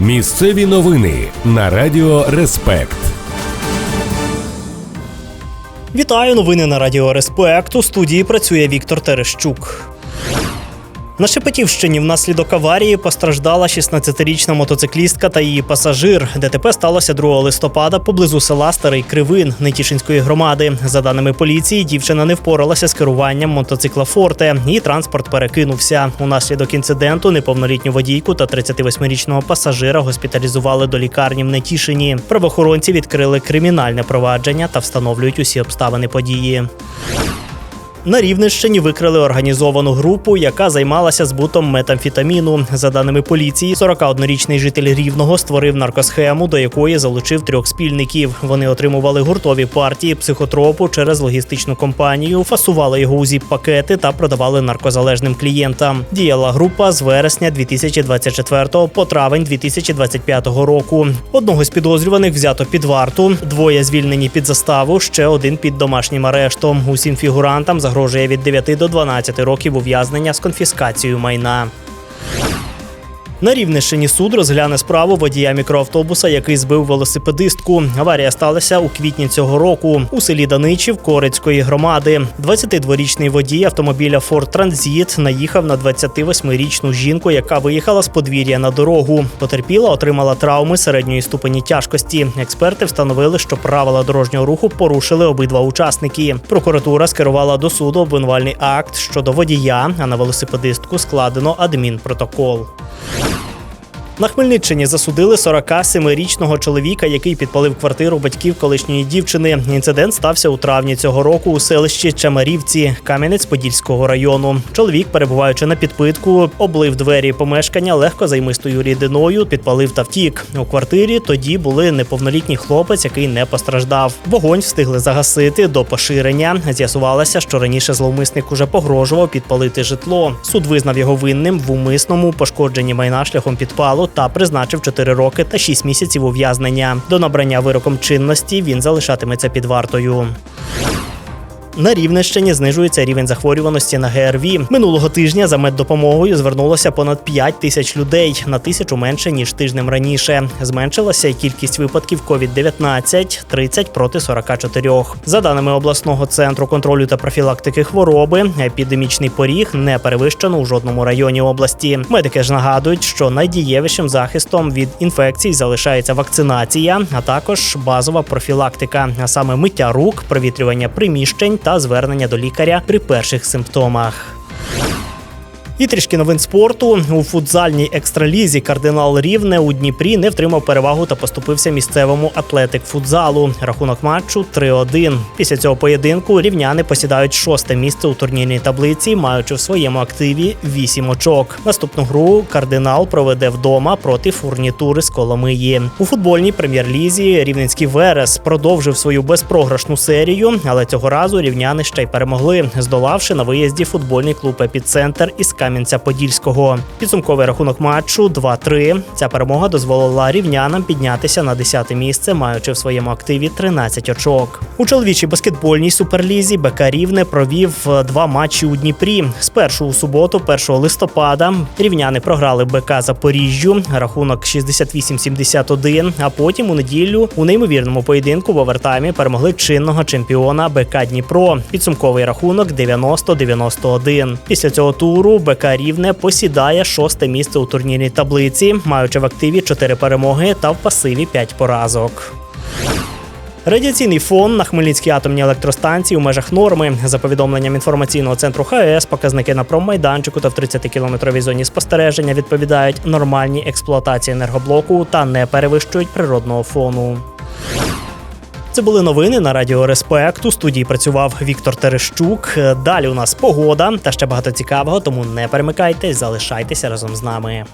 Місцеві новини на Радіо Респект. Вітаю, новини на Радіо Респект. У студії працює Віктор Терещук. На Шепетівщині внаслідок аварії постраждала 16-річна мотоциклістка та її пасажир. ДТП сталося 2 листопада поблизу села Старий Кривин Нетішинської громади. За даними поліції, дівчина не впоралася з керуванням мотоцикла «Форте» і транспорт перекинувся. Унаслідок інциденту неповнолітню водійку та 38-річного пасажира госпіталізували до лікарні в Нетішині. Правоохоронці відкрили кримінальне провадження та встановлюють усі обставини події. На Рівненщині викрили організовану групу, яка займалася збутом метамфетаміну. За даними поліції, 41-річний житель Рівного створив наркосхему, до якої залучив 3 спільників. Вони отримували гуртові партії психотропу через логістичну компанію, фасували його у зіп-пакети та продавали наркозалежним клієнтам. Діяла група з вересня 2024 по травень 2025 року. Одного з підозрюваних взято під варту, 2 звільнені під заставу, ще 1 під домашнім арештом. Усім фігурантам загрожує від 9 до 12 років ув'язнення з конфіскацією майна. На Рівненщині суд розгляне справу водія мікроавтобуса, який збив велосипедистку. Аварія сталася у квітні цього року у селі Даничів Корецької громади. 22-річний водій автомобіля Ford Transit наїхав на 28-річну жінку, яка виїхала з подвір'я на дорогу. Потерпіла отримала травми середньої ступені тяжкості. Експерти встановили, що правила дорожнього руху порушили обидва учасники. Прокуратура скерувала до суду обвинувальний акт щодо водія, а на велосипедистку складено адмінпротокол. На Хмельниччині засудили 47-річного чоловіка, який підпалив квартиру батьків колишньої дівчини. Інцидент стався у травні цього року у селищі Чамарівці Кам'янець-Подільського району. Чоловік, перебуваючи на підпитку, облив двері помешкання легкозаймистою рідиною, підпалив та втік. У квартирі тоді були неповнолітній хлопець, який не постраждав. Вогонь встигли загасити до поширення. З'ясувалося, що раніше зловмисник уже погрожував підпалити житло. Суд визнав його винним в умисному пошкодженні майна шляхом підпалу та призначив 4 роки та 6 місяців ув'язнення. До набрання вироком чинності він залишатиметься під вартою. На Рівненщині знижується рівень захворюваності на ГРВІ. Минулого тижня за меддопомогою звернулося понад 5 тисяч людей, на 1000 менше, ніж тижнем раніше. Зменшилася й кількість випадків COVID-19 – 30 проти 44. За даними обласного центру контролю та профілактики хвороби, епідемічний поріг не перевищено у жодному районі області. Медики ж нагадують, що найдієвішим захистом від інфекцій залишається вакцинація, а також базова профілактика, а саме миття рук, провітрювання приміщень та звернення до лікаря при перших симптомах. І трішки новин спорту. У футзальній екстралізі «Кардинал Рівне» у Дніпрі не втримав перевагу та поступився місцевому «Атлетик Футзалу». Рахунок матчу 3-1. Після цього поєдинку рівняни посідають 6-те місце у турнірній таблиці, маючи в своєму активі 8 очок. Наступну гру «Кардинал» проведе вдома проти «Фурнітури» з Коломиї. У футбольній прем'єр-лізі рівненський «Верес» продовжив свою безпрограшну серію, але цього разу рівняни ще й перемогли, здолавши на виїзді футбольний клуб «Епіцентр» із Кам'янця-Подільського. Підсумковий рахунок матчу 2-3. Ця перемога дозволила рівнянам піднятися на 10-те місце, маючи в своєму активі 13 очок. У чоловічій баскетбольній суперлізі БК Рівне провів 2 матчі у Дніпрі. Спершу у суботу, 1 листопада, рівняни програли БК Запоріжжю, рахунок 68-71, а потім у неділю у неймовірному поєдинку в овертаймі перемогли чинного чемпіона БК Дніпро. Підсумковий рахунок 90-91. Після цього туру БК Рівне посідає 6-те місце у турнірній таблиці, маючи в активі 4 перемоги та в пасиві 5 поразок. Радіаційний фон на Хмельницькій атомній електростанції у межах норми. За повідомленням інформаційного центру ХАЕС, показники на проммайданчику та в 30-кілометровій зоні спостереження відповідають нормальній експлуатації енергоблоку та не перевищують природного фону. Це були новини на Радіо Респект. У студії працював Віктор Терещук. Далі у нас погода та ще багато цікавого, тому не перемикайтесь, залишайтеся разом з нами.